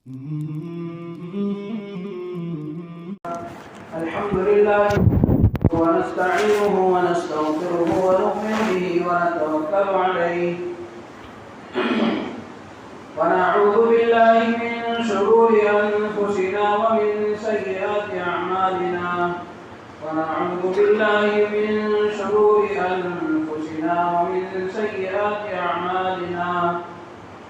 الحمد لله ونستعينه ونستغفره ونؤمن به ونتوكل عليه ونعوذ بالله من شرور أنفسنا ومن سيئات أعمالنا ونعوذ بالله من شرور أنفسنا ومن سيئات أعمالنا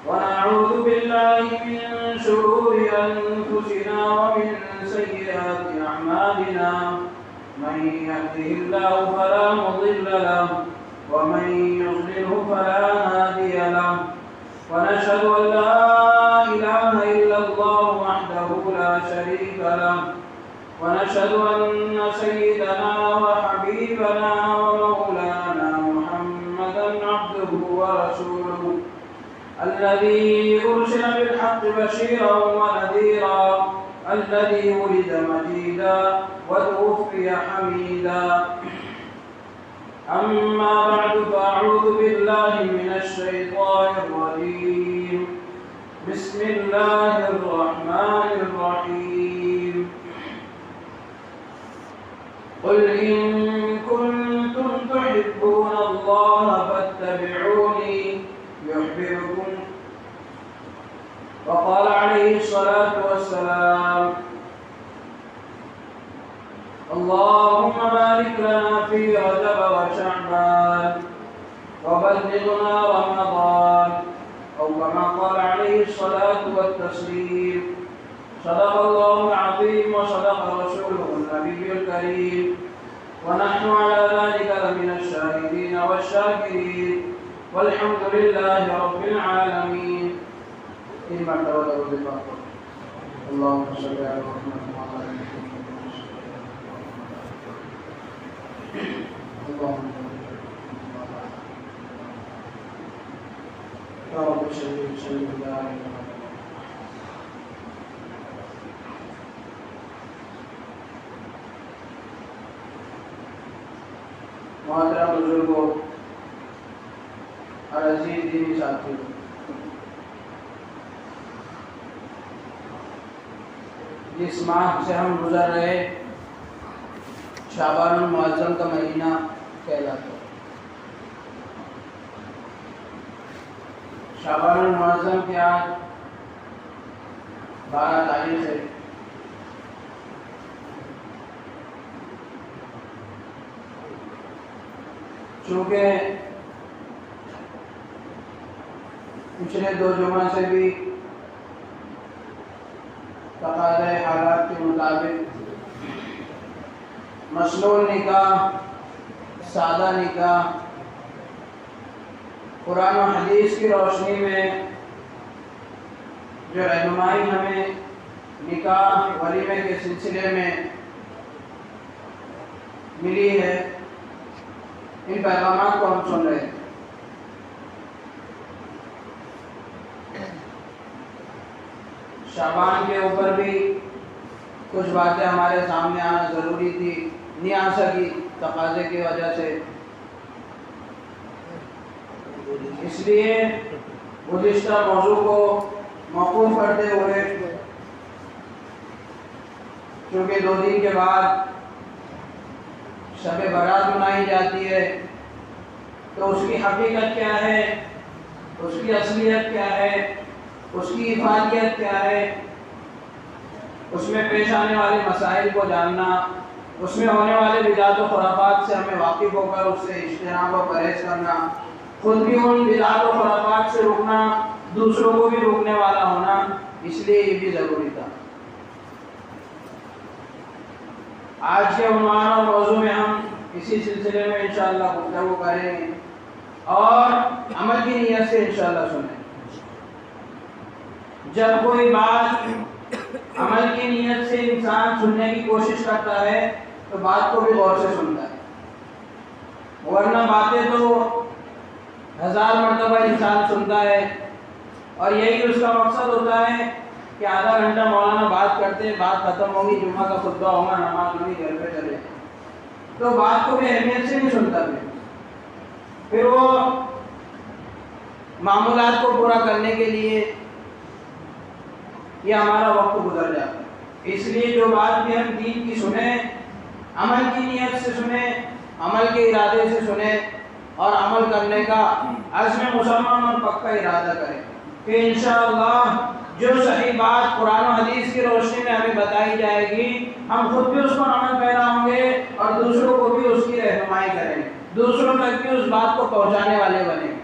ونعوذ بالله من شرور أنفسنا ومن سيئات أعمالنا من يهده الله فلا مضل له ومن يضلله فلا هادي له ونشهد أن لا إله إلا الله وحده لا شريك له ونشهد أن سيدنا وحبيبنا ومولانا محمدا عبده ورسوله الذي أرسل بالحق بشيرا ونذيرا الذي ولد مجيدا وتوفي حميدا أما بعد فأعوذ بالله من الشيطان الرجيم بسم الله الرحمن الرحيم قل إن كنتم تحبون الله فاتبعوني يحببكم وقال عليه الصلاة والسلام اللهم بارك لنا في رجب وشعبان وبلغنا رمضان أو كما قال عليه الصلاة والتسليم صدق الله العظيم وصدق رسوله النبي الكريم ونحن على ذلك لمن الشاهدين والشاكرين والحمد لله رب العالمين إما تولوا بالباطل اللهم صل على محمد وعلى آل محمد اللهم يا رب صل على محترم بزرگوں اور عزیز دینی ساتھیوں، جس ماہ سے ہم گزر رہے شعبان المعظم کا مہینہ کہلاتا ہے۔ شعبان المعظم کی آج 12 تاریخ ہے۔ چونکہ پچھلے 2 جمعہ سے بھی تقاضۂ حالات کے مطابق مسنون نکاح، سادہ نکاح، قرآن و حدیث کی روشنی میں جو رہنمائی ہمیں نکاح ولیمے کے سلسلے میں ملی ہے، ان پیغامات کو ہم سن رہے ہیں۔ شعبان کے اوپر بھی کچھ باتیں ہمارے سامنے آنا ضروری تھی، نہیں آ سکی تقاضے کی وجہ سے، اس لیے گزشتہ موضوع کو موقوف کرتے ہوئے، کیونکہ 2 دن کے بعد شب برات منائی جاتی ہے، تو اس کی حقیقت کیا ہے، اس کی اصلیت کیا ہے، اس کی افادیت کیا ہے، اس میں پیش آنے والے مسائل کو جاننا، اس میں ہونے والے بدعات و خرافات سے ہمیں واقف ہو کر اس سے اجتناب و پرہیز کرنا، خود بھی ان بدعات و خرافات سے روکنا، دوسروں کو بھی روکنے والا ہونا، اس لیے یہ بھی ضروری تھا۔ آج کے عنوان اور موضوع میں ہم اسی سلسلے میں انشاءاللہ گفتگو کریں گے اور عمل کی نیت سے انشاءاللہ سنیں۔ جب کوئی بات عمل کی نیت سے انسان سننے کی کوشش کرتا ہے تو بات کو بھی غور سے سنتا ہے، ورنہ باتیں تو 1000 مرتبہ انسان سنتا ہے اور یہی اس کا مقصد ہوتا ہے کہ آدھا گھنٹہ مولانا بات کرتے، بات ختم ہوگی، جمعہ کا خطبہ ہوگا، نماز ہوگی، گھر پہ چلے، تو بات کو بھی اہمیت سے نہیں سنتا، پھر وہ معمولات کو پورا کرنے کے لیے یہ ہمارا وقت گزر جاتا ہے۔ اس لیے جو بات بھی ہم دین کی سنیں، عمل کی نیت سے سنیں، عمل کے ارادے سے سنیں اور عمل کرنے کا عزم مسلمان اور پکا ارادہ کریں کہ انشاءاللہ جو صحیح بات قرآن و حدیث کی روشنی میں ہمیں بتائی جائے گی ہم خود بھی اس پر عمل پیرا ہوں گے اور دوسروں کو بھی اس کی رہنمائی کریں گے، دوسروں تک بھی اس بات کو پہنچانے والے بنیں گے۔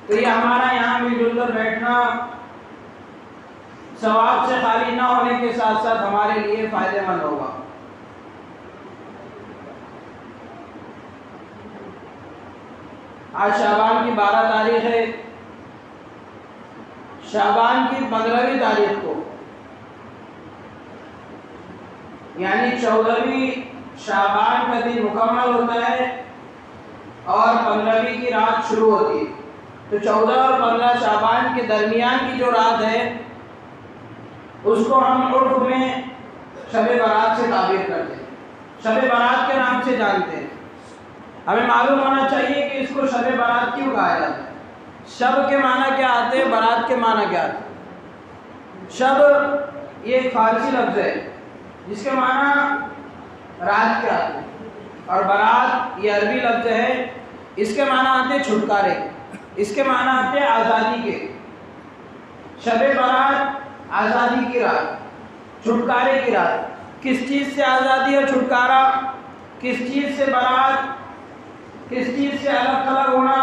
تو یہ ہمارا یہاں مل جل کر بیٹھنا ثواب سے خالی نہ ہونے کے ساتھ ساتھ ہمارے لیے فائدہ مند ہوگا۔ آج شعبان کی 12 تاریخ ہے، شعبان کی 15ویں تاریخ کو یعنی 14ویں شعبان کا دن مکمل ہوتا ہے اور 15ویں کی رات شروع ہوتی ہے۔ تو 14 اور 15 شعبان کے درمیان کی جو رات ہے اس کو ہم عرف میں شب برات سے تعبیر کرتے ہیں، شب برات کے نام سے جانتے ہیں۔ ہمیں معلوم ہونا چاہیے کہ اس کو شب برات کیوں کہا جاتا ہے۔ شب کے معنی کیا آتے ہیں، برات کے معنی کیا آتے ہیں؟ شب یہ ایک فارسی لفظ ہے جس کے معنی رات کے آتے ہیں، اور برات یہ عربی لفظ ہے، اس کے معنی آتے ہیں چھٹکارے، اس کے معنی آتے ہیں آزادی کے۔ شب برات آزادی کی رات، چھٹکارے کی رات۔ کس چیز سے آزادی اور چھٹکارا، کس چیز سے برات، کس چیز سے الگ تھلگ ہونا؟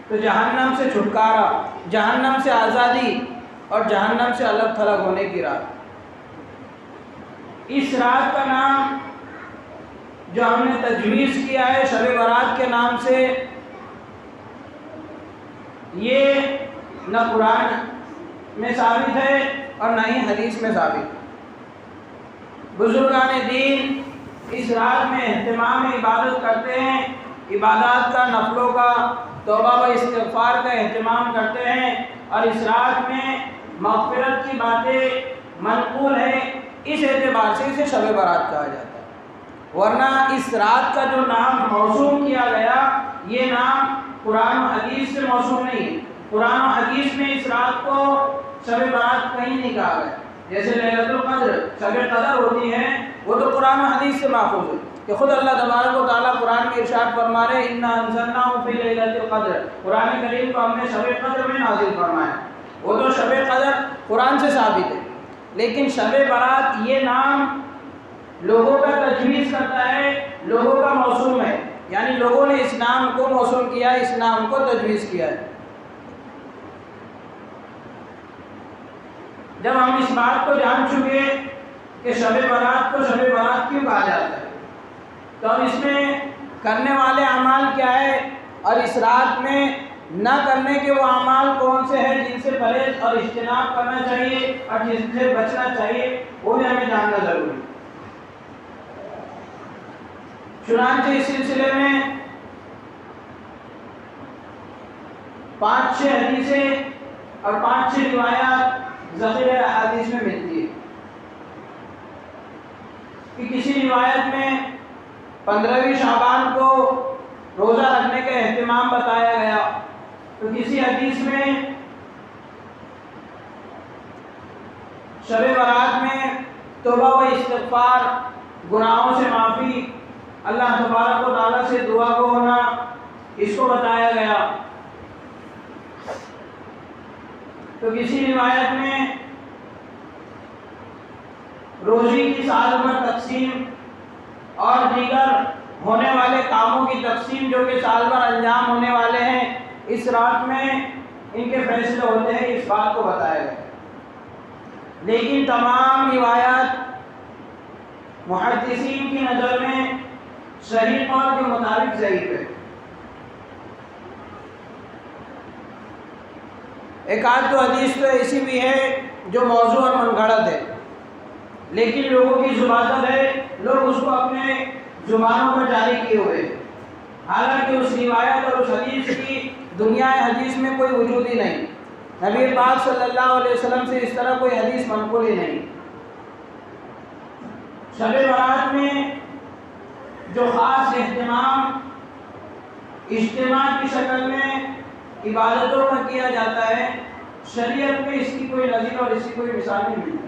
تو جہنم سے چھٹکارا، جہنم سے آزادی اور جہنم سے الگ تھلگ ہونے کی رات۔ اس رات کا نام جو ہم نے تجویز کیا ہے شب برات کے نام سے، یہ نہ قرآن میں ثابت ہے اور نہ ہی حدیث میں ثابت ہے۔ بزرگان دین اس رات میں اہتمام عبادت کرتے ہیں، عبادات کا، نفلوں کا، توبہ و استغفار کا اہتمام کرتے ہیں، اور اس رات میں مغفرت کی باتیں منقول ہیں۔ اس اعتبار سے اسے شب برات کہا جاتا ہے، ورنہ اس رات کا جو نام موسوم کیا گیا یہ نام قرآن و حدیث سے موسوم نہیں ہے۔ قرآن و حدیث میں اس رات کو شب برات کہیں نہیں کہا گیا۔ جیسے لیلۃ القدر شب قدر ہوتی ہے وہ تو قرآن و حدیث سے ماخوذ ہے کہ خود اللہ تبارک و تعالیٰ قرآن میں ارشاد فرما رہے ہیں اِنَّا أَنزَلْنَاهُ فِي لَيْلَةِ الْقَدْرِ، قرآن کریم کو ہم نے شب قدر میں نازل فرمایا۔ وہ تو شب قدر قرآن سے ثابت ہے، لیکن شب برات یہ نام لوگوں کا تجویز کرتا ہے، لوگوں کا موسوم ہے، یعنی لوگوں نے اس نام کو موسوم کیا، اس نام کو تجویز کیا ہے۔ جب ہم اس بات کو جان چکے کہ شب برات کو شب برات کیوں کہا جاتا ہے، تو اب اس میں کرنے والے اعمال کیا ہے اور اس رات میں نہ کرنے کے وہ اعمال کون سے ہیں جن سے پرہیز اور اجتناب کرنا چاہیے اور جن سے بچنا چاہیے وہ بھی ہمیں جاننا ضروری ہے۔ چنانچہ اس سلسلے میں 5-6 حدیثیں اور 5-6 روایات ذخیرہ احادیث میں ملتی ہے کہ کسی روایت میں 15ویں شعبان کو روزہ رکھنے کا اہتمام بتایا گیا، تو کسی حدیث میں شب برات میں توبہ و استغفار، گناہوں سے معافی، اللہ تبارک و تعالیٰ سے دعا کو ہونا، اس کو بتایا گیا۔ تو کسی روایت میں روزی کی سال بھر تقسیم اور دیگر ہونے والے کاموں کی تقسیم جو کہ سال بھر انجام ہونے والے ہیں، اس رات میں ان کے فیصلے ہوتے ہیں، اس بات کو بتایا گیا۔ لیکن تمام روایات محدثین کی نظر میں صحیح قول کے مطابق ضعیف ہے۔ ایک آدھ تو حدیث تو ایسی بھی ہے جو موضوع اور من گھڑت ہے، لیکن لوگوں کی زبادت ہے، لوگ اس کو اپنے زبانوں پر جاری کیے ہوئے، حالانکہ اس روایت اور اس حدیث کی دنیا حدیث میں کوئی وجود ہی نہیں۔ نبی پاک صلی اللہ علیہ وسلم سے اس طرح کوئی حدیث منقول ہی نہیں۔ شب برات میں جو خاص اہتمام اجتماع کی شکل میں عبادتوں کا کیا جاتا ہے، شریعت میں اس کی کوئی نظیر اور اس کی کوئی مثال نہیں ملتی۔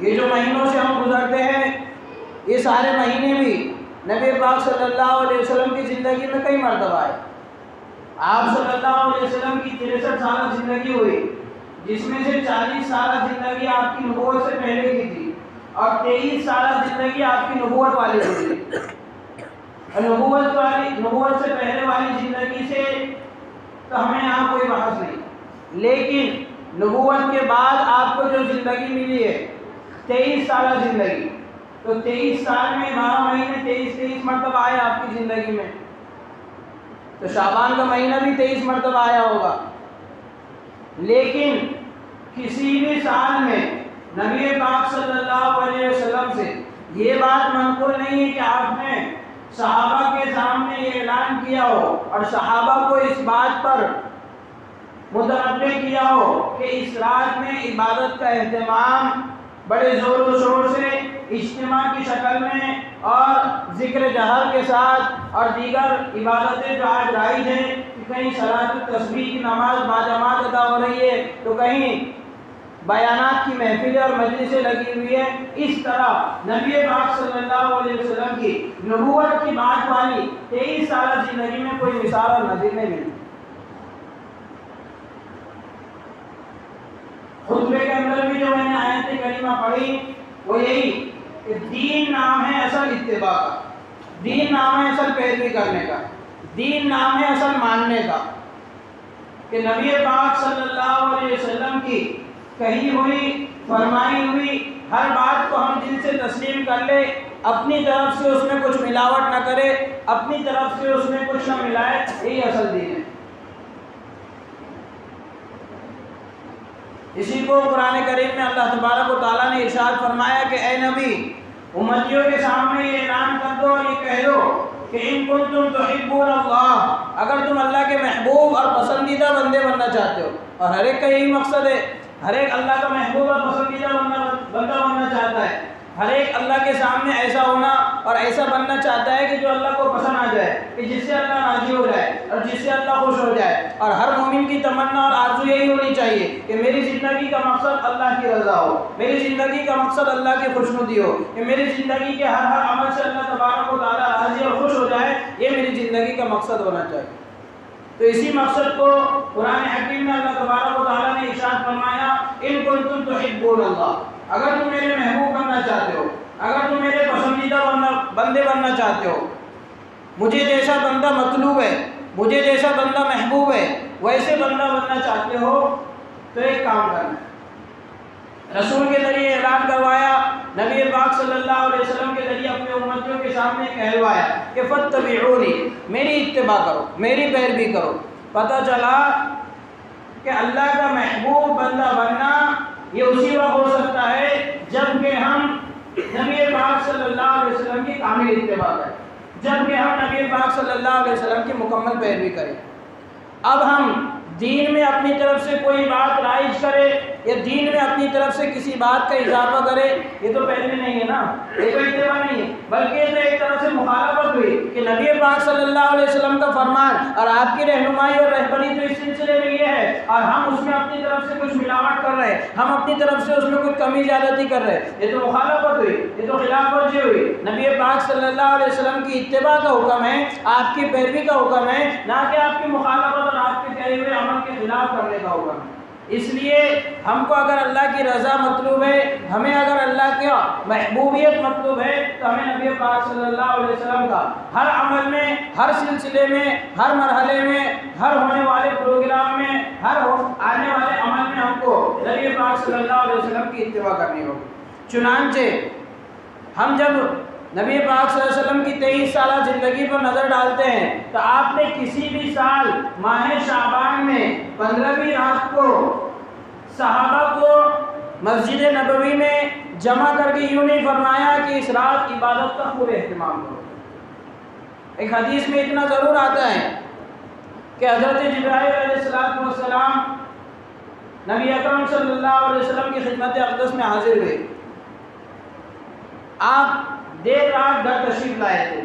یہ جو مہینوں سے ہم گزرتے ہیں، یہ سارے مہینے بھی نبی پاک صلی اللہ علیہ وسلم کی زندگی میں کئی مرتبہ آئے۔ آپ صلی اللہ علیہ وسلم کی 63 سالہ زندگی ہوئی، جس میں سے 40 سالہ زندگی آپ کی نبوت سے پہلے کی تھی اور 23 سالہ زندگی آپ کی نبوت والی ہوئی۔ نبوت سے پہلے والی زندگی سے تو ہمیں یہاں کوئی بحث نہیں، لیکن نبوت کے بعد آپ کو جو زندگی ملی ہے 23 سالہ زندگی، تو 23 سال میں 12 مہینے 23 مرتبہ آئے آپ کی زندگی میں، تو شعبان کا مہینہ بھی 23 مرتبہ آیا ہوگا۔ لیکن کسی بھی سال میں نبی پاک صلی اللہ علیہ وسلم سے یہ بات منقول نہیں ہے کہ آپ نے صحابہ کے سامنے یہ اعلان کیا ہو اور صحابہ کو اس بات پر متنبع کیا ہو کہ اس رات میں عبادت کا اہتمام بڑے زور و شور سے اجتماع کی شکل میں اور ذکر جہر کے ساتھ اور دیگر عبادتیں جو آج رائج ہیں کہ کہیں صلاۃ التسبیح کی نماز باجماعت ادا ہو رہی ہے تو کہیں بیانات کی محفلیں اور مجلسیں لگی ہوئی ہیں، اس طرح نبی پاک صلی اللہ علیہ وسلم کی نبوت کی بات والی 23 سالہ زندگی میں کوئی مثال اور نظیر نہیں ملتی۔ خطبے کے اندر بھی جو میں نے آیت کریمہ پڑھی وہ یہی کہ دین نام ہے اصل اتباع کا، دین نام ہے اصل پیروی کرنے کا، دین نام ہے اصل ماننے کا، کہ نبی پاک صلی اللہ علیہ وسلم کی کہی ہوئی فرمائی ہوئی ہر بات کو ہم دل سے تسلیم کر لے، اپنی طرف سے اس میں کچھ ملاوٹ نہ کرے، اپنی طرف سے اس میں کچھ نہ ملائے، یہی اصل دین ہے۔ اسی کو قرآن کریم میں اللہ تبارک و تعالیٰ نے ارشاد فرمایا کہ اے نبی امتیوں کے سامنے یہ اعلان کر دو اور یہ کہہ دو کہ ان کنتم تحبون اللہ، اگر تم اللہ کے محبوب اور پسندیدہ بندے بننا چاہتے ہو، اور ہر ایک کا یہی مقصد ہے، ہر ایک اللہ کا محبوب اور پسندیدہ بندہ بننا چاہتا ہے، ہر ایک اللہ کے سامنے ایسا ہونا اور ایسا بننا چاہتا ہے کہ جو اللہ کو پسند آ جائے، کہ جس سے اللہ راضی ہو جائے اور جس سے اللہ خوش ہو جائے۔ اور ہر مومن کی تمنا اور آرزو یہی ہونی چاہیے کہ میری زندگی کا مقصد اللہ کی رضا ہو، میری زندگی کا مقصد اللہ کی خوشنودی ہو، کہ میری زندگی کے ہر عمل سے اللہ تبارک و تعالیٰ راضی اور خوش ہو جائے، یہ میری زندگی کا مقصد ہونا چاہیے۔ تو اسی مقصد کو قرآن حکیم میں اللہ تبارک و تعالیٰ نے ارشاد فرمایا ان کنتم تحبون اللہ، اگر تم میرے محبوب بننا چاہتے ہو، اگر تم میرے پسندیدہ بندے بننا چاہتے ہو، مجھے جیسا بندہ مطلوب ہے، مجھے جیسا بندہ محبوب ہے، ویسے بندہ بننا چاہتے ہو تو ایک کام کرنا ہے۔ رسول کے ذریعے اعلان کروایا، نبی پاک صلی اللہ علیہ وسلم کے ذریعے اپنے امتیوں کے سامنے کہلوایا کہ فاتبعونی، میری اتباع کرو، میری پیروی کرو۔ پتہ چلا کہ اللہ کا محبوب بندہ بننا یہ اسی وقت ہو سکتا ہے جب کہ ہم نبی پاک صلی اللہ علیہ وسلم کی کامل اتباع کریں، جب کہ ہم نبی پاک صلی اللہ علیہ وسلم کی مکمل پیروی کریں۔ اب ہم دین میں اپنی طرف سے کوئی بات رائج کرے یا دین میں اپنی طرف سے کسی بات کا اضافہ کرے، یہ تو پیروی نہیں ہے نا، یہ تو اتباع نہیں ہے، بلکہ یہ تو ایک طرف سے مخالفت ہوئی کہ نبی پاک صلی اللہ علیہ وسلم کا فرمان اور آپ کی رہنمائی اور رہبری تو اس سلسلے میں یہ ہے، اور ہم اس میں اپنی طرف سے کچھ ملاوٹ کر رہے ہیں، ہم اپنی طرف سے اس میں کچھ کمی زیادتی کر رہے ہیں، یہ تو مخالفت ہوئی، یہ تو خلاف ورزی ہوئی۔ نبی پاک صلی اللہ علیہ وسلم کی اتباع کا حکم ہے، آپ کی پیروی کا حکم ہے، نہ کہ آپ کی مخالفت اور آپ کے کہے ہوئے عمل کے خلاف کرنے کا حکم ہے۔ اس لیے ہم کو اگر اللہ کی رضا مطلوب ہے، ہمیں اگر اللہ کی محبوبیت مطلوب ہے، تو ہمیں نبی پاک صلی اللہ علیہ وسلم کا ہر عمل میں، ہر سلسلے میں، ہر مرحلے میں، ہر ہونے والے پروگرام میں، ہر آنے والے عمل میں ہم کو نبی پاک صلی اللہ علیہ وسلم کی اتباع کرنی ہوگی۔ چنانچہ ہم جب نبی پاک صلی اللہ علیہ وسلم کی 23 سالہ زندگی پر نظر ڈالتے ہیں تو آپ نے کسی بھی سال ماہ شعبان میں 15ویں رات کو صحابہ کو مسجد نبوی میں جمع کر کے یوں نہیں فرمایا کہ اس رات عبادت کا خوب اہتمام کرو۔ ایک حدیث میں اتنا ضرور آتا ہے کہ حضرت جبرائیل علیہ السلام نبی اکرم صلی اللہ علیہ وسلم کی خدمت اقدس میں حاضر ہوئے۔ آپ دیر رات گھر تشریف لائے تھے،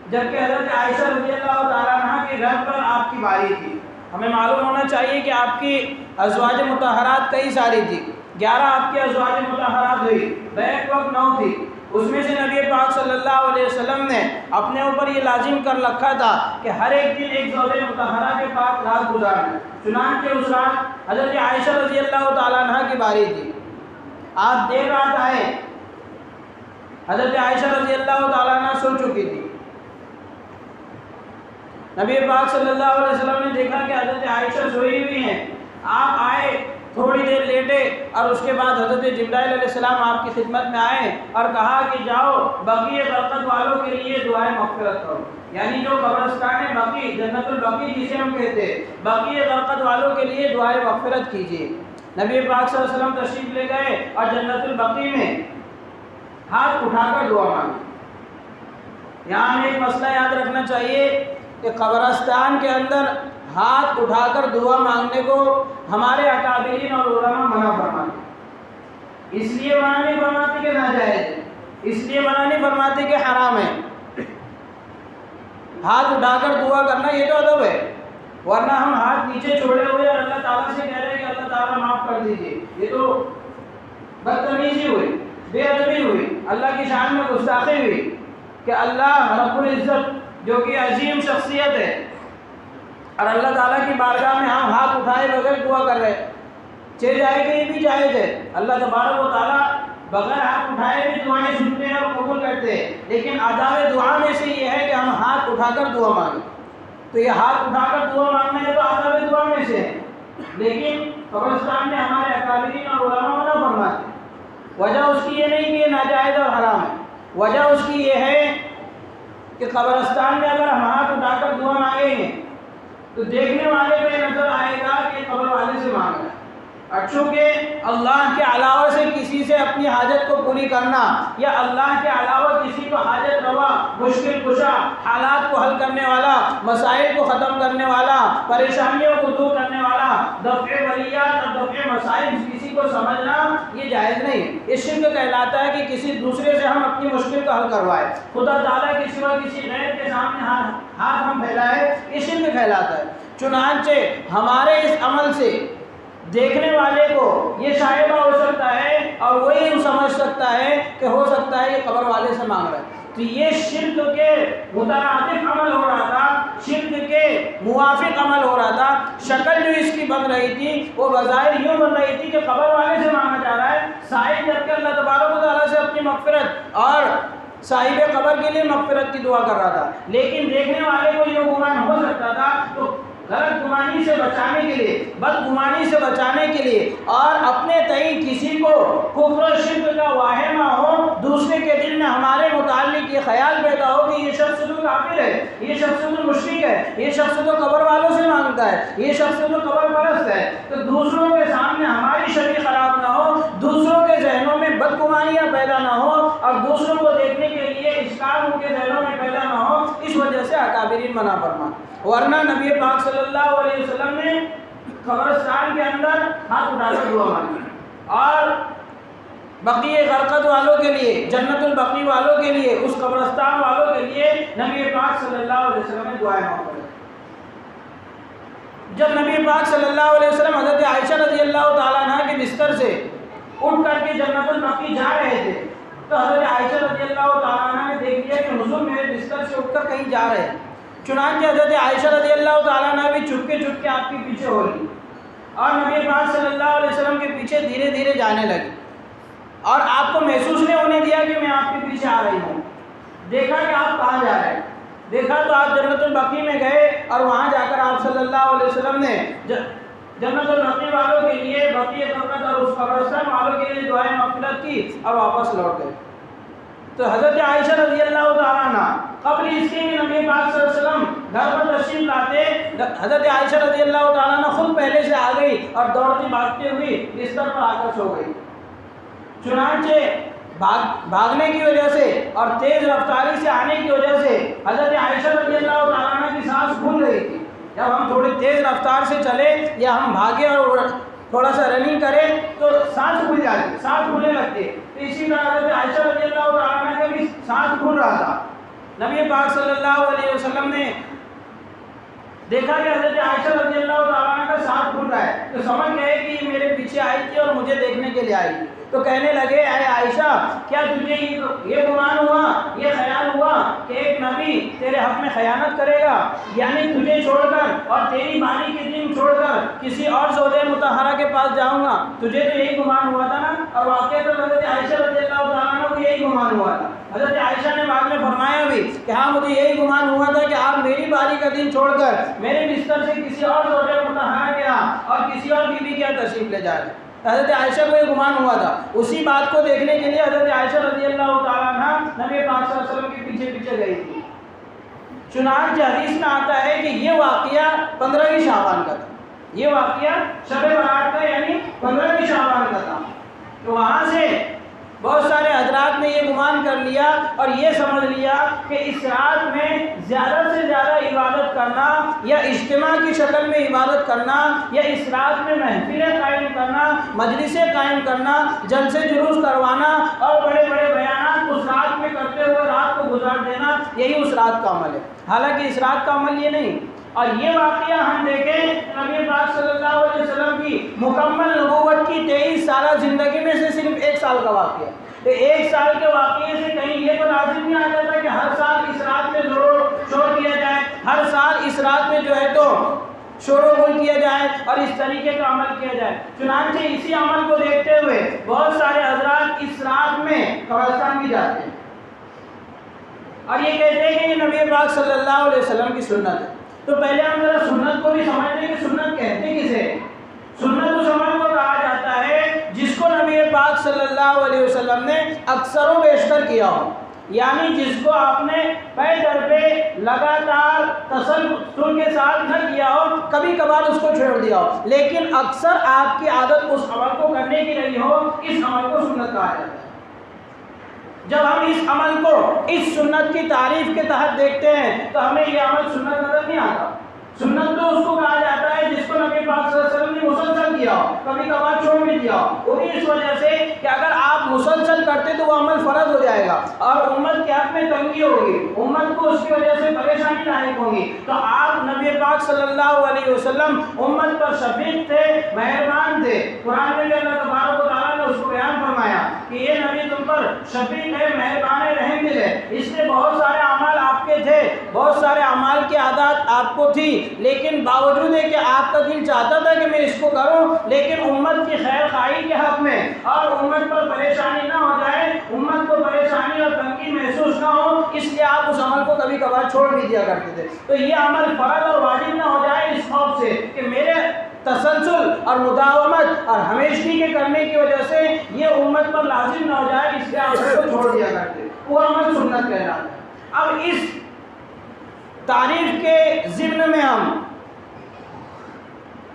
جبکہ حضرت عائشہ رضی اللہ تعالیٰ عنہ کے گھر پر آپ کی باری تھی، ہمیں معلوم ہونا چاہیے کہ آپ کی ازواج مطہرات کئی ساری تھی، 11 آپ کی ازواج مطہرات ہوئی، بیک وقت 9 تھی۔ اس میں سے نبی پاک صلی اللہ علیہ وسلم نے اپنے اوپر یہ لازم کر رکھا تھا کہ ہر ایک دن ایک زوجہ مطہرہ کے پاس رات گزارنا۔ چنانچہ اس رات حضرت عائشہ رضی اللہ تعالیٰ عنہ کی باری تھی، آپ دیر رات آئے، حضرت عائشہ رضی اللہ تعالیٰ عنہ سو چکی تھی۔ نبی پاک صلی اللہ علیہ وسلم نے دیکھا کہ حضرت عائشہ سوئی ہوئی ہیں، آپ آئے، تھوڑی دیر لیٹے، اور اس کے بعد حضرت جبرائیل علیہ السلام آپ کی خدمت میں آئے اور کہا کہ جاؤ بقیع غرقد والوں کے لیے دعائے مغفرت کرو، یعنی جو قبرستان بقیع، جنت البقیع جسے ہم کہتے ہیں، بقیع غرقد والوں کے لیے دعائے مغفرت کیجیے۔ نبی پاک صلی اللہ علیہ وسلم تشریف لے گئے اور جنت البقیع میں ہاتھ اٹھا کر دعا مانگی۔ یہاں ہمیں ایک مسئلہ یاد رکھنا چاہیے کہ قبرستان کے اندر ہاتھ اٹھا کر دعا مانگنے کو ہمارے اکابرین اور علماء منع فرماتے، اس لیے منع نہیں فرماتے کہ ناجائز ہے، اس لیے منع نہیں فرماتے کہ حرام ہے۔ ہاتھ اٹھا کر دعا کرنا یہ تو ادب ہے، ورنہ ہم ہاتھ نیچے چھوڑے ہوئے اور اللہ تعالیٰ سے کہہ رہے ہیں کہ اللہ تعالیٰ معاف کر دیجیے، یہ تو بدتمیزی ہوئی، بے ادبی ہوئی، اللہ کی شان میں گستاخی ہوئی کہ اللہ رب العزت جو کہ عظیم شخصیت ہے اور اللہ تعالیٰ کی بارگاہ میں ہم ہاتھ اٹھائے بغیر دعا کر رہے ہیں، چل جائے کہ یہ بھی جائز ہے۔ اللہ تبارک و تعالیٰ بغیر ہاتھ اٹھائے بھی دعائیں سنتے ہیں اور قبول کرتے ہیں، لیکن آداب دعا میں سے یہ ہے کہ ہم ہاتھ اٹھا کر دعا مانگیں۔ تو یہ ہاتھ اٹھا کر دعا مانگنا ہے تو آداب دعا میں سے ہے، لیکن قبرستان میں ہمارے اکابرین اور علماء منع فرماتے ہیں۔ وجہ اس کی یہ نہیں کہ یہ ناجائز اور حرام ہے، وجہ اس کی یہ ہے کہ قبرستان میں اگر ہم ہاتھ اٹھا کر دعا مانگیں گے تو دیکھنے والے کو یہ نظر آئے گا کہ قبر والے سے مانگ رہا ہے، اور چونکہ اللہ کے علاوہ سے کسی سے اپنی حاجت کو پوری کرنا یا اللہ کے علاوہ کسی کو حاجت روا، مشکل کشا، حالات کو حل کرنے والا، مسائل کو ختم کرنے والا، پریشانیوں کو دور کرنے والا، دفع ولیات اور دفع مسائل کسی کو سمجھنا یہ جائز نہیں ہے۔ یہ شرک کہلاتا ہے کہ کسی دوسرے سے ہم اپنی مشکل کا حل کروائے، خدا تعالیٰ کے سوا کسی غیر کے سامنے ہاتھ ہم پھیلائے، یہ شرک کہلاتا ہے۔ چنانچہ ہمارے اس عمل سے دیکھنے والے کو یہ شائبہ ہو سکتا ہے اور وہی سمجھ سکتا ہے کہ ہو سکتا ہے یہ قبر والے سے مانگ رہا ہے، تو یہ شرک کے مترادف عمل ہو رہا تھا، شرک کے موافق عمل ہو رہا تھا۔ شکل جو اس کی بن رہی تھی وہ بظاہر یوں بن رہی تھی کہ قبر والے سے مانگا جا رہا ہے، سائل کر کے اللہ تبارک و تعالیٰ سے اپنی مغفرت اور صاحب قبر کے لیے مغفرت کی دعا کر رہا تھا، لیکن دیکھنے والے کو یہ گمان ہو سکتا تھا۔ تو غلط گمانی سے بچانے کے لیے، بدگمانی سے بچانے کے لیے، اور اپنے تئیں کسی کو کفر و شرک کا واہمہ ہو، دوسرے کے دل میں ہمارے متعلق یہ خیال پیدا ہو کہ یہ شخص تو کافر ہے، یہ شخص تو مشرک ہے، یہ شخص تو قبر والوں سے مانگتا ہے، یہ شخص تو قبر پرست ہے، تو دوسروں کے سامنے ہماری شکل خراب نہ ہو، دوسروں کے ذہنوں میں بدگمانیاں پیدا نہ ہو، اور دوسروں کو دیکھنے کے لیے اشکال ان کے ذہنوں میں پیدا نہ ہو، اس وجہ سے اکابرین منع فرما۔ ورنہ نبی پاک صلی اللہ علیہ وسلم نے قبرستان کے اندر ہاتھ اٹھا کر دعا مانگی، اور بقیع غرقد والوں کے لیے، جنت البقیع والوں کے لیے، اس قبرستان والوں کے لیے نبی پاک صلی اللہ علیہ وسلم نے دعائیں مانگی۔ جب نبی پاک صلی اللہ علیہ وسلم حضرت عائشہ رضی اللہ تعالیٰ عنہ کے بستر سے اٹھ کر کے جنت البقیع جا رہے تھے، تو حضرت عائشہ رضی اللہ تعالیٰ عنہ نے دیکھ لیا کہ حضور میرے بستر سے اٹھ کر کہیں جا رہے ہیں۔ چنانچہ حضرت عائشہ رضی اللہ تعالیٰ عنہ بھی چپکے چپکے آپ کے پیچھے ہو رہی اور نبی پاک صلی اللہ علیہ وسلم کے پیچھے دھیرے دھیرے جانے لگی، اور آپ کو محسوس نہیں ہونے دیا کہ میں آپ کے پیچھے آ رہی ہوں۔ دیکھا کہ آپ کہاں جا رہے ہیں، دیکھا تو آپ جنت البقیع میں گئے، اور وہاں جا کر آپ صلی اللہ علیہ وسلم نے جنت البقیع والوں کے لیے، بقیع غرقد اور اس قبرستان والوں کے لیے دعائیں مغفرت کی اور واپس لوٹ گئے۔ تو حضرت عائشہ رضی اللہ تعالیٰ عنہ قبل اس کے نبی پاک صلی اللہ علیہ وسلم گھر پر تشریف لاتے، حضرت عائشہ رضی اللہ تعالیٰ عنہ خود پہلے سے آ گئی اور دوڑتی بھاگتی ہوئی بستر پر آ کر سو گئی۔ چنانچہ بھاگنے کی وجہ سے اور تیز رفتاری سے آنے کی وجہ سے حضرت عائشہ رضی اللہ تعالیٰ عنہ کی سانس پھول رہی تھی۔ جب ہم تھوڑی تیز رفتار سے چلے یا ہم بھاگے اور تھوڑا سا رننگ کریں تو سانس پھول جاتی، سانس پھولنے لگتی ہے۔ تو اسی طرح حضرت عائشہ رضی اللہ تعالیٰ عنہ کا بھی سانس پھول رہا تھا۔ نبی پاک صلی اللہ علیہ وسلم نے دیکھا کہ حضرت عائشہ رضی اللہ تعالیٰ عنہ کا ساتھ کھل رہا ہے تو سمجھ گئے کہ یہ میرے پیچھے آئی تھی اور مجھے دیکھنے کے لیے آئی تھی. تو کہنے لگے اے عائشہ کیا تجھے یہ گمان ہوا، یہ خیال ہوا کہ ایک نبی تیرے حق میں خیانت کرے گا، یعنی تجھے چھوڑ کر اور تیری بانی کے دن چھوڑ کر کسی اور زوج مطہرہ کے پاس جاؤں گا؟ تجھے تو یہی گمان ہوا تھا نا. اور واقعہ تو حضرت عائشہ رضی اللہ تعالیٰ عنہ کو یہی گمان ہوا تھا. حضرت عائشہ نے بعد میں فرمایا بھی کہ ہاں مجھے یہی گمان ہوا تھا کہ آپ میری باری کا دن چھوڑ کر میرے بستر سے کسی اور زوج مطہرہ کے یہاں اور کسی اور بیوی کے یہاں تشریف لے جا رہے ہیں. حضرت عائشہ کو یہ گمان ہوا تھا. اسی بات کو دیکھنے کے لیے حضرت عائشہ رضی اللہ تعالیٰ عنہ نبی پاک صلی اللہ علیہ وسلم کے پیچھے پیچھے گئی تھی. چنانچہ حدیث میں آتا ہے کہ یہ واقعہ 15ویں شعبان کا تھا. یہ واقعہ شب برات کا یعنی 15ویں شعبان کا تھا. تو وہاں سے بہت سارے حضرات نے یہ گمان کر لیا اور یہ سمجھ لیا کہ اس رات میں زیادہ سے زیادہ عبادت کرنا یا اجتماع کی شکل میں عبادت کرنا یا اس رات میں محفلیں قائم کرنا، مجلسیں قائم کرنا، جلسے جلوس کروانا اور بڑے بڑے بیانات اس رات میں کرتے ہوئے رات کو گزار دینا، یہی اس رات کا عمل ہے. حالانکہ اس رات کا عمل یہ نہیں. اور یہ واقعہ ہم دیکھیں نبی پاک صلی اللہ علیہ وسلم کی مکمل نبوت کی 23 سالہ زندگی میں سے صرف 1 سال کا واقعہ ہے. تو 1 سال کے واقعے سے کہیں یہ تو لازم نہیں آ جاتا کہ ہر سال اس رات میں زور شور کیا جائے، ہر سال اس رات میں جو ہے تو شور و غل کیا جائے اور اس طریقے کا عمل کیا جائے. چنانچہ اسی عمل کو دیکھتے ہوئے بہت سارے حضرات اس رات میں قبرستان بھی جاتے ہیں اور یہ کہتے ہیں کہ یہ نبی پاک صلی اللہ علیہ وسلم کی سنت ہے. تو پہلے ہم ذرا سنت کو بھی سمجھتے ہیں کہ سنت کہتے کسے. سنت اس عمل کو کہا جاتا ہے جس کو نبی پاک صلی اللہ علیہ وسلم نے اکثر و بیشتر کیا ہو، یعنی جس کو آپ نے پے در پہ لگاتار تسلسل کے ساتھ نہ کیا ہو، کبھی کبھار اس کو چھوڑ دیا ہو، لیکن اکثر آپ کی عادت اس عمل کو کرنے کی رہی ہو، اس عمل کو سنت کہا جاتا ہے. جب ہم اس عمل کو اس سنت کی تعریف کے تحت دیکھتے ہیں تو ہمیں یہ عمل سنت نظر نہیں آتا. سنت تو اس کو کہا جاتا ہے جس کو نبی پاک صلی اللہ علیہ وسلم نے مسلسل کیا ہو، کبھی کبھار چھوڑ بھی دیا ہو. وہ بھی اس وجہ سے کہ اگر آپ مسلسل کرتے تو وہ عمل فرض ہو جائے گا اور امت کے حق میں تنگی ہوگی، امت کو اس کی وجہ سے پریشانی لاحق ہوگی. تو آپ نبی پاک صلی اللہ علیہ وسلم امت پر شفیق تھے، مہربان تھے. قرآن میں بھی اللہ تبارک و تعالیٰ نے اس کو بیان فرمایا کہ یہ نبی تم پر شفیق ہے، مہربان ہے، رحم دل ہے. اس لیے بہت سارے اعمال آپ کے تھے، بہت سارے اعمال کی عادات آپ کو تھی، لیکن باوجود ہے کہ آپ کا دل چاہتا تھا کہ میں اس کو کروں، لیکن امت کی خیر خواہی کے حق میں اور امت پر پریشانی نہ ہو جائے، امت کو پریشانی اور تنگی محسوس نہ ہو، اس لیے آپ اس عمل کو کبھی کبھار چھوڑ بھی دیا کرتے تھے. تو یہ عمل فرض اور واجب نہ ہو جائے اس خوف سے کہ میرے تسلسل اور مداومت اور ہمیشگی کے کرنے کی وجہ سے یہ امت پر لازم نہ ہو جائے، اس لیے عمل کو چھوڑ دیا کرتے. وہ عمل سنت کہلاتا ہے. اب اس تعریف کے ضمن میں ہم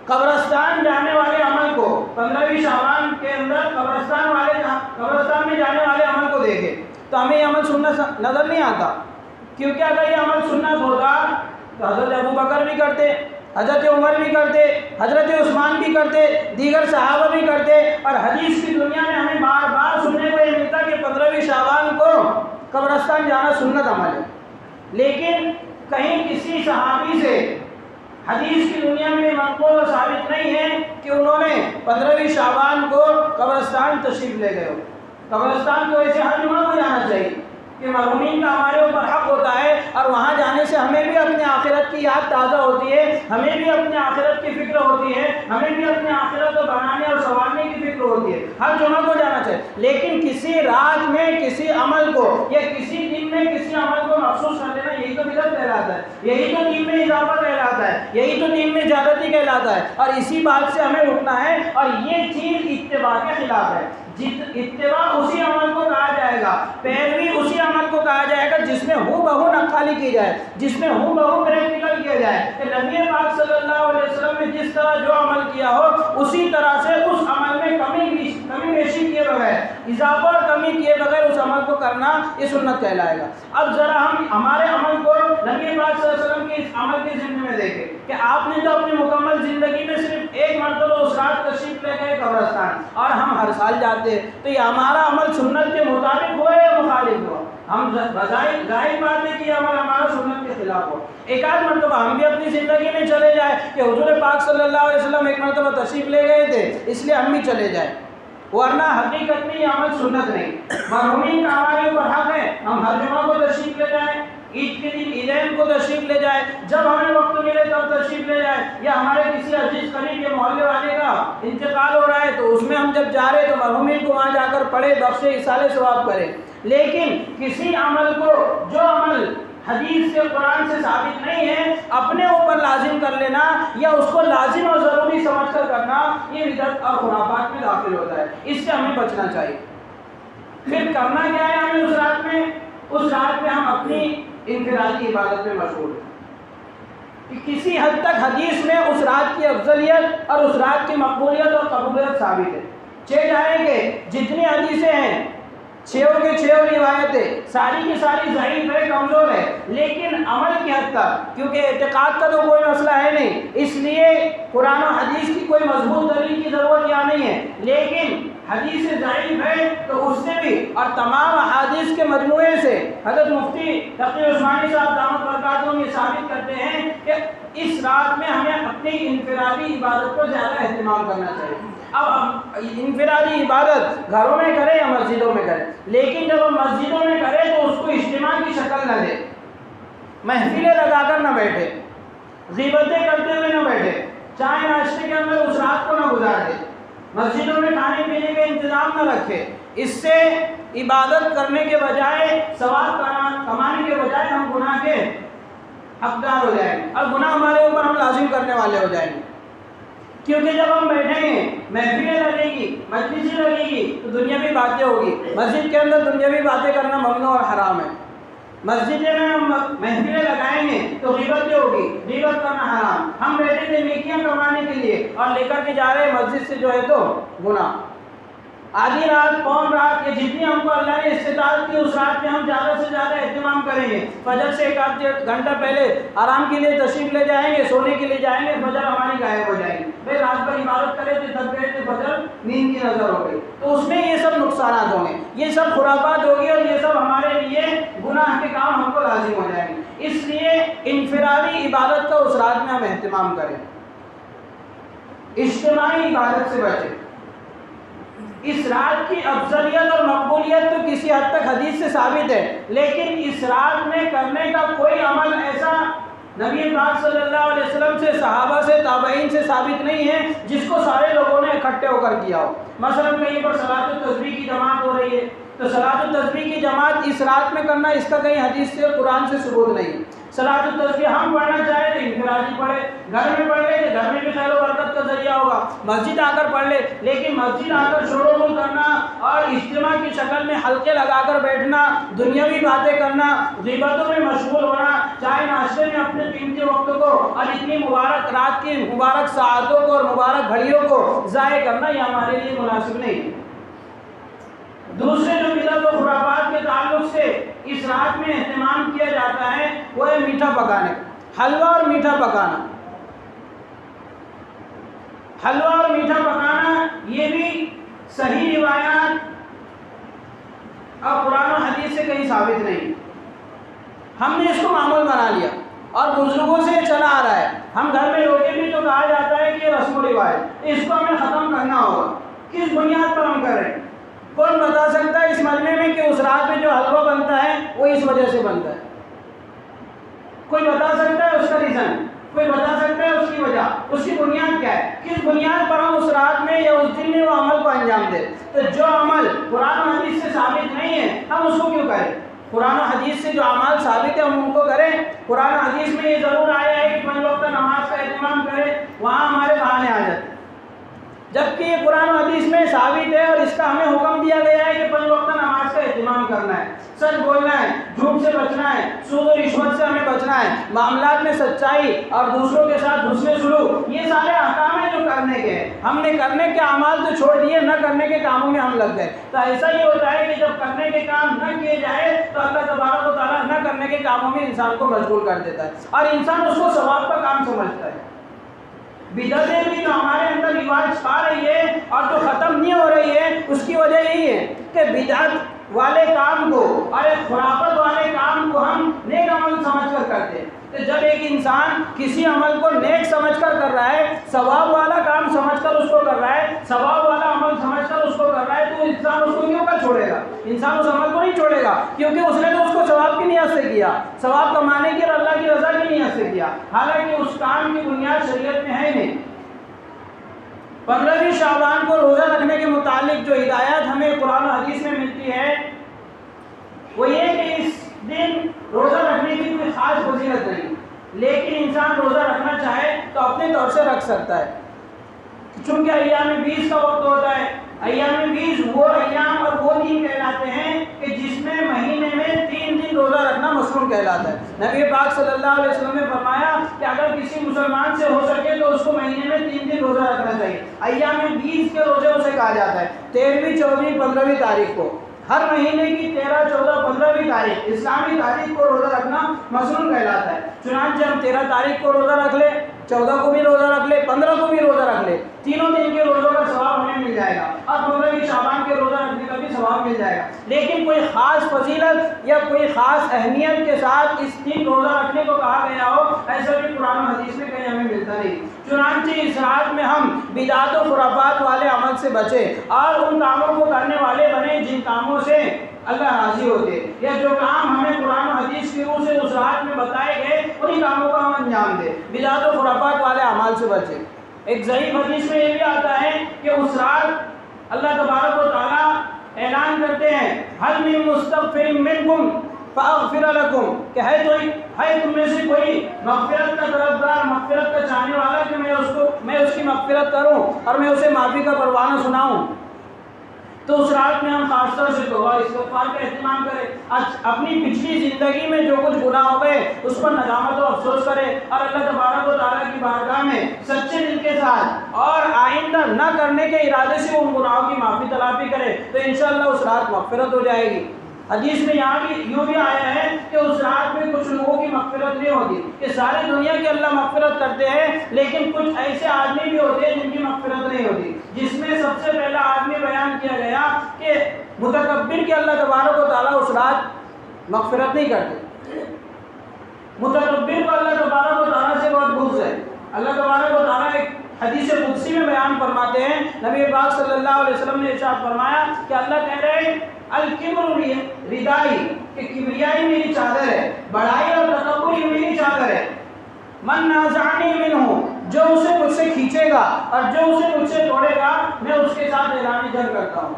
قبرستان جانے والے عمل کو 15ویں شعبان کے اندر قبرستان میں جانے والے عمل کو دیکھیں تو ہمیں یہ عمل سنت نظر نہیں آتا. کیونکہ اگر یہ عمل سنت ہوتا تو حضرت ابو بکر بھی کرتے، حضرت عمر بھی کرتے، حضرت عثمان بھی کرتے، دیگر صحابہ بھی کرتے. اور حدیث کی دنیا میں ہمیں بار بار سننے کو یہ ملتا کہ 15ویں شعبان کو قبرستان جانا سنت عمل ہے. لیکن کہیں کسی صحابی سے حدیث کی دنیا میں منقول و ثابت نہیں ہے کہ انہوں نے 15ویں شعبان کو قبرستان تشریف لے گئے ہو. قبرستان کو ایسے ہر جمعہ کو جانا چاہیے کہ مرحومین کا ہمارے اوپر حق ہوتا ہے اور وہاں جانے سے ہمیں بھی اپنے آخرت کی یاد تازہ ہوتی ہے، ہمیں بھی اپنے آخرت کی فکر ہوتی ہے، ہمیں بھی اپنے آخرت کو بنانے اور سنوارنے کی فکر ہوتی ہے. ہر جمعہ کو جانا چاہیے. لیکن کسی رات میں کسی عمل کو یا کسی دن میں کسی عمل کو مخصوص کر دینا، یہی تو بدعت کہلاتا ہے، یہی تو دین میں اضافہ کہلاتا ہے، یہی تو دین میں زیادتی کہلاتا ہے. اور اسی بات سے ہمیں اٹھنا ہے اور یہ چیز اتباع کے خلاف ہے. اتباع اسی عمل کو کہا جائے گا، پیروی اسی عمل کو کہا جائے گا جس میں ہو بہو نقالی کی جائے، جس میں ہو بہو پریکٹیکل کیا جائے کہ نبی پاک صلی اللہ علیہ وسلم نے جس طرح جو عمل کیا ہو اسی طرح سے اس عمل میں کمی بیشی کیے بغیر، اضافہ اور کمی کیے بغیر اس عمل کو کرنا یہ سنت کہلائے گا. اب ذرا ہم ہمارے عمل کو نبی پاک صلی اللہ علیہ وسلم کے اس عمل کے ضمن میں دیکھیں کہ آپ نے تو اپنی مکمل زندگی میں صرف ایک مرتبہ اس رات تشریف لے گئے قبرستان اور ہم ہر سال جاتے ہیں. تو یہ ہمارا عمل سنت کے مطابق ہوا یا مخالف ہوا؟ ہم ظاہر بات ہے کہ عمل ہمارا سنت کے خلاف ہو. ایک آدھ مرتبہ ہم بھی اپنی زندگی میں چلے جائیں کہ حضور پاک صلی اللہ علیہ وسلم ایک مرتبہ تشریف لے گئے تھے اس لیے ہم بھی چلے جائیں، ورنہ حقیقت میں یہ عمل سنت نہیں. مرحومین کا ہمارے اوپر حق ہے، ہم ہر جمعہ کو تشریف لے جائیں، عید کے دن عیدین کو تشریف لے جائیں، جب ہمیں وقت ملے تب تشریف لے جائیں، یا ہمارے کسی عزیز قریب کے محلے والے کا انتقال ہو رہا ہے تو اس میں ہم جب جا رہے تو مرحومین کو وہاں جا کر پڑھے، بخشے، ایصال ثواب کریں. لیکن کسی عمل کو جو عمل حدیث سے قرآن سے ثابت نہیں ہے اپنے اوپر لازم کر لینا یا اس کو لازم اور ضروری سمجھ کر کرنا، یہ بدعت اور خرافات میں داخل ہوتا ہے. اس سے ہمیں بچنا چاہیے. پھر کرنا کیا ہے ہمیں اس رات میں؟ اس رات میں ہم اپنی انفرادی عبادت میں مشغول ہیں کہ کسی حد تک حدیث میں اس رات کی افضلیت اور اس رات کی مقبولیت اور قبولیت ثابت ہے. چہ جائیں کہ جتنی حدیثیں ہیں، چھوں کے چھوں روایتیں ساری کی ساری ضعیف ہے، کمزور ہے، لیکن عمل کی حد تک، کیونکہ اعتقاد کا تو کوئی مسئلہ ہے نہیں، اس لیے قرآن و حدیث کی کوئی مضبوط دلیل کی ضرورت یہاں نہیں ہے، لیکن حدیث ضعیف ہے تو اس سے بھی اور تمام احادیث کے مجموعے سے حضرت مفتی تقی عثمانی صاحب دامت برکاتہم یہ ثابت کرتے ہیں کہ اس رات میں ہمیں اپنی انفرادی عبادت کو زیادہ اہتمام کرنا چاہیے. اب انفرادی عبادت گھروں میں کریں یا مسجدوں میں کریں، لیکن جب ہم مسجدوں میں کریں تو اس کو اجتماع کی شکل نہ دیں، محفلیں لگا کر نہ بیٹھے، غیبتیں کرتے ہوئے نہ بیٹھے، چائے ناشتے کے اندر اس رات کو نہ گزار دیں، مسجدوں میں کھانے پینے کا انتظام نہ رکھے. اس سے عبادت کرنے کے بجائے، ثواب کمانے کے بجائے ہم گناہ کے حقدار ہو جائیں گے اور گناہ ہمارے اوپر ہم لازم کرنے والے ہو جائیں گے. کیونکہ جب ہم بیٹھیں گے، محفلیں لگے گی، مجلسیں لگے گی تو دنیاوی باتیں ہوگی. مسجد کے اندر دنیاوی باتیں کرنا ممنوع اور حرام ہے. مسجد میں ہم محفلیں لگائیں گے تو غیبتیں ہوگی، غیبت کرنا حرام. ہم بیٹھے تھے نیکیاں کمانے کے لیے اور لے کر کے جا رہے ہیں مسجد سے جو ہے تو گناہ. آدھی رات، پون رات، یہ جتنی ہم کو اللہ نے استطاعت کی اس رات میں ہم زیادہ سے زیادہ اہتمام کریں گے. فجر سے ایک آدھ گھنٹہ پہلے آرام کے لیے تشریف لے جائیں گے، سونے کے لیے جائیں گے، فجر ہماری غائب ہو جائے گی. بھائی رات بھر عبادت کرے تھے، تھک گئے تھے، فجر نیند کی نظر ہو گئی تو اس میں یہ سب نقصانات ہوں گے، یہ سب خرافات ہوگی اور یہ سب ہمارے لیے گناہ کے کام ہم کو لازم ہو جائیں گے. اس لیے انفرادی عبادت کا اس رات میں ہم اہتمام کریں، اجتماعی عبادت سے بچیں. اس رات کی افضلیت اور مقبولیت تو کسی حد تک حدیث سے ثابت ہے، لیکن اس رات میں کرنے کا کوئی عمل ایسا نبی پاک صلی اللہ علیہ وسلم سے، صحابہ سے، تابعین سے ثابت نہیں ہے جس کو سارے لوگوں نے اکٹھے ہو کر کیا ہو. مثلا کہیں پر صلاۃ التسبیح کی جماعت ہو رہی ہے تو صلاۃ التسبیح کی جماعت اس رات میں کرنا، اس کا کہیں حدیث سے، قرآن سے ثبوت نہیں. صلاۃ التسبیح ہم پڑھنا چاہیں تو انفرادی پڑھے، گھر میں پڑھ لے تو گھر میں بھی خیر و برکت کا ذریعہ ہوگا، مسجد آ کر پڑھ لے، لیکن مسجد آ کر شور و غل کرنا اور اجتماع کی شکل میں حلقے لگا کر بیٹھنا، دنیاوی باتیں کرنا، غیبتوں میں مشغول ہونا، چائے ناشتے میں اپنے قیمتی وقت کو اور اتنی مبارک رات کی مبارک ساعتوں کو اور مبارک گھڑیوں کو ضائع کرنا، یہ ہمارے لیے مناسب نہیں. دوسرے جو بدعت و خرافات کے تعلق سے اس رات میں اہتمام کیا جاتا ہے وہ ہے میٹھا پکانے، حلوہ اور میٹھا پکانا. حلوہ اور میٹھا پکانا یہ بھی صحیح روایات اور قرآن و حدیث سے کہیں ثابت نہیں. ہم نے اس کو معمول بنا لیا اور بزرگوں سے چلا آ رہا ہے. ہم گھر میں روٹی بھی تو کہا جاتا ہے کہ یہ رسم و روایت، اس کو ہمیں ختم کرنا ہوگا. کس بنیاد پر ہم کر رہے ہیں؟ کون بتا سکتا ہے اس مجمع میں کہ اس رات میں جو حلوہ بنتا ہے وہ اس وجہ سے بنتا ہے؟ کوئی بتا سکتا ہے اس کا ریزن؟ کوئی بتا سکتا ہے اس کی وجہ، اس کی بنیاد کیا ہے؟ کس بنیاد پر ہم اس رات میں یا اس دن میں وہ عمل کو انجام دیں؟ تو جو عمل قرآن و حدیث سے ثابت نہیں ہے ہم اس کو کیوں کریں؟ قرآن و حدیث سے جو اعمال ثابت ہے ہم ان کو کریں. قرآن و حدیث میں یہ ضرور آیا ہے کہ 5 وقت نماز کا اہتمام کریں، وہاں ہمارے بہانے آ جاتے ہیں، جبکہ یہ قرآن و حدیث میں ثابت ہے اور اس کا ہمیں حکم دیا گیا ہے کہ 5 وقت نماز کا اہتمام کرنا ہے، سچ بولنا ہے، جھوٹ سے بچنا ہے، سود و رشوت سے ہمیں بچنا ہے، معاملات میں سچائی اور دوسروں کے ساتھ حسن سلوک، یہ سارے احکام ہیں جو کرنے کے ہیں. ہم نے کرنے کے اعمال تو چھوڑ دیے، نہ کرنے کے کاموں میں ہم لگ گئے. تو ایسا ہی ہوتا ہے کہ جب کرنے کے کام نہ کیے جائے تو اللہ تبارک و تعالیٰ نہ کرنے کے کاموں میں انسان کو مشغول کر دیتا ہے اور انسان اس کو ثواب کا کام سمجھتا ہے. بدعتیں بھی جو ہمارے اندر رواج پا رہی ہے اور جو ختم نہیں ہو رہی ہے اس کی وجہ یہی ہے کہ بدعت والے کام کو اور ایک خرافت والے کام کو ہم نیک عمل سمجھ کر کرتے ہیں. تو جب ایک انسان کسی عمل کو نیک سمجھ کر کر رہا ہے، ثواب والا کام سمجھ کر اس کو کر رہا ہے، ثواب والا عمل سمجھ کر اس کو کر رہا ہے، تو انسان اس کو کیوں کر چھوڑے گا؟ انسان اس عمل کو نہیں چھوڑے گا، کیونکہ اس نے تو اس کو ثواب کی نیت سے کیا، ثواب کمانے کی اور اللہ کی رضا کی نیت سے کیا، حالانکہ اس کام کی بنیاد شریعت میں ہے نہیں. 15ویں شعبان کو روزہ رکھنے کے متعلق جو ہدایات ہمیں قرآن و حدیث میں ملتی ہے وہ یہ کہ اس دن روزہ رکھنے کی کوئی خاص فضیلت نہیں، لیکن انسان روزہ رکھنا چاہے تو اپنے طور سے رکھ سکتا ہے. چونکہ ایام 20 کا وقت ہوتا ہے، ایام 20 وہ ایام اور وہ دن کہلاتے ہیں کہ جس میں مہینے میں 3 دن روزہ رکھنا مصنون کہلاتا ہے. نبی پاک صلی اللہ علیہ وسلم نے فرمایا کہ اگر کسی مسلمان سے ہو سکے تو اس کو مہینے میں 3 دن روزہ رکھنا چاہیے. ایام 20 کے روزے اسے کہا جاتا ہے. 13ویں 14ویں 15ویں تاریخ کو، ہر مہینے کی 13 14 15ویں تاریخ اسلامی تاریخ کو روزہ رکھنا مصنون کہلاتا ہے. چنانچہ ہم 13 تاریخ کو روزہ رکھ لے، 14 کو بھی روزہ رکھ لے، 15 کو بھی روزہ رکھ لے، تینوں دن کے روزوں کا ثواب ہمیں مل جائے گا اور 15ویں شعبان کے روزہ رکھنے کا بھی ثواب مل جائے گا. لیکن کوئی خاص فضیلت یا کوئی خاص اہمیت کے ساتھ اس دن روزہ رکھنے کو کہا گیا ہو، ایسا بھی قرآن و حدیث میں کہیں ہمیں ملتا نہیں. چنانچہ اس رات میں ہم بدعات و خرافات والے عمل سے بچیں اور ان کاموں کو کرنے والے بنیں جن کاموں سے اللہ راضی ہوتے، یا جو کام ہمیں قرآن و حدیث کی روح سے اس رات میں بتائے گئے انہی کاموں کا ہم انجام دیں. بدعات و خرافات والے اعمال سے بچیں. ایک ضعیف حدیث میں یہ بھی آتا ہے کہ اس رات اللہ تبارک و تعالی اعلان کرتے ہیں حل من مستغفر منکم فاغفر لکم، کہ ہے تم میں سے کوئی مغفرت کا طلبگار، مغفرت کا چاہنے والا کہ میں اس کی مغفرت کروں اور میں اسے معافی کا پروانہ سناؤں. تو اس رات میں ہم خاص طور سے توبہ استغفار کا اہتمام کریں، اپنی پچھلی زندگی میں جو کچھ گناہ ہو گئے اس پر ندامت و افسوس کریں اور اللہ تبارک و تعالیٰ کی بارگاہ میں سچے دل کے ساتھ اور آئندہ نہ کرنے کے ارادے سے ان گناہوں کی معافی تلافی کریں تو انشاءاللہ اس رات مغفرت ہو جائے گی. حدیث میں یہاں بھی یوں بھی آیا ہے کہ اس رات میں کچھ لوگوں کی مغفرت نہیں ہوتی، کہ ساری دنیا کی اللہ مغفرت کرتے ہیں لیکن کچھ ایسے آدمی بھی ہوتے ہیں جن کی مغفرت نہیں ہوتی، جس میں سب سے پہلا آدمی بیان کیا گیا کہ متکبر کے اللہ تبارک و تعالیٰ اس رات مغفرت نہیں کرتے. متکبر کو اللہ تبارک و تعالیٰ سے بہت بغض ہے. اللہ تبارک و تعالیٰ ایک حدیث قدسی میں بیان فرماتے ہیں، نبی پاک صلی اللہ علیہ وسلم نے ارشاد فرمایا کہ اللہ کہہ رہے ہیں الکبر ردائی، کہ کبریائی میری چادر ہے، بڑائی اور تکبر میری چادر ہے. من نازعنی منہ، جو اسے مجھ سے کھینچے گا اور جو اسے مجھ سے توڑے گا میں اس کے ساتھ اعلان جنگ کرتا ہوں.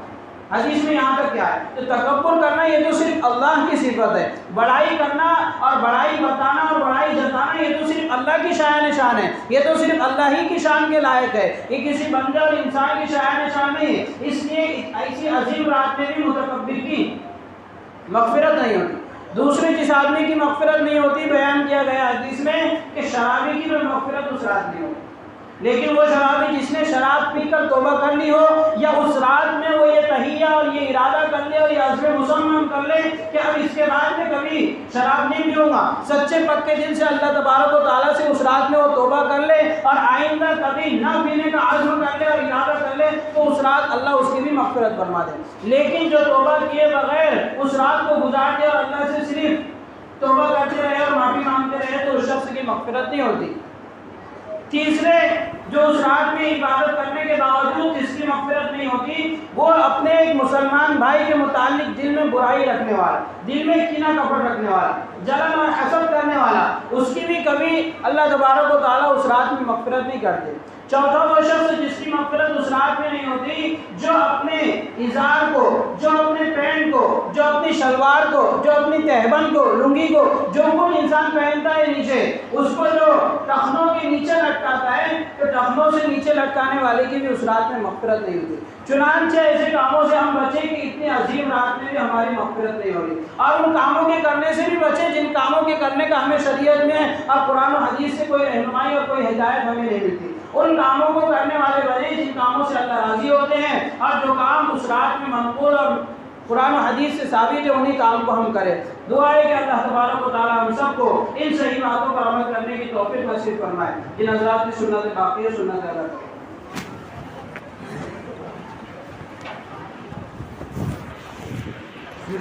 حدیث میں یہاں تک کیا ہے؟ تو تکبر کرنا یہ تو صرف اللہ کی صفت ہے، بڑائی کرنا اور بڑائی بتانا اور بڑائی جتانا یہ تو صرف اللہ کی شان شان ہے، یہ تو صرف اللہ ہی کی شان کے لائق ہے، یہ کسی بندے اور انسان کی شان شان نہیں ہے. اس لیے ایسی عظیم رات میں بھی متکبر کی مغفرت نہیں ہوتی. دوسرے جس آدمی کی مغفرت نہیں ہوتی بیان کیا گیا حدیث میں کہ شرابی کی بھی مغفرت اس رات نہیں ہوتی. لیکن وہ شرابی جس نے شراب پی کر توبہ کر لی ہو یا اس رات میں وہ یہ تہیہ اور یہ ارادہ کر لے اور یہ عزم مصمم کر لے کہ اب اس کے بعد میں کبھی شراب نہیں پیوں گا، سچے پکے دل سے اللہ تبارک و تعالیٰ سے اس رات میں وہ توبہ کر لے اور آئندہ کبھی نہ پینے کا عزم کر لے اور ارادہ کر لے تو اس رات اللہ اس کی بھی مغفرت فرما دے. لیکن جو توبہ کیے بغیر اس رات کو گزار دے اور اللہ سے صرف توبہ کرتے رہے اور معافی مانگتے رہے تو اس شخص کی مغفرت نہیں ہوتی. تیسرے جو اس رات میں عبادت کرنے کے باوجود جس کی مغفرت نہیں ہوتی وہ اپنے ایک مسلمان بھائی کے متعلق دل میں برائی رکھنے والا، دل میں کینہ کپٹ رکھنے والا، جلن اور حسد کرنے والا، اس کی بھی کبھی اللہ تبارک و تعالیٰ اس رات میں مغفرت نہیں کرتے. چوتھا وہ شخص جس کی مغفرت اس رات میں نہیں ہوتی جو اپنے ازار کو، جو اپنے پینٹ کو، جو اپنی شلوار کو، جو اپنی تہبند کو، لنگی کو، جو کچھ انسان پہنتا ہے نیچے اس کو جو ٹخنوں کے نیچے لٹکاتا ہے تو ٹخنوں سے نیچے لٹکانے والے کی بھی اس رات میں مغفرت نہیں ہوتی. چنانچہ ایسے کاموں سے ہم بچیں کہ اتنی عظیم رات میں بھی ہماری مغفرت نہیں ہو رہی اور ان کاموں کے کرنے سے بھی بچیں جن کاموں کے کرنے کا ہمیں شریعت میں اور قرآن و حدیث سے کوئی رہنمائی اور کوئی ہدایت ہمیں نہیں ملتی. ان کاموں کو کرنے والے بنے جن کاموں سے اللہ راضی ہوتے ہیں اور جو کام اس رات میں منقول اور قرآن و حدیث سے ثابت ہے انہی کام کو ہم کریں. دعا ہے کہ اللہ تبارک و تعالیٰ ہم سب کو ان صحیح باتوں پر عمل کرنے کی توفیق نصیب فرمائے. جن حضرات کی سنت باقی ہے سنت ادا کریں.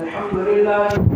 الحمد لله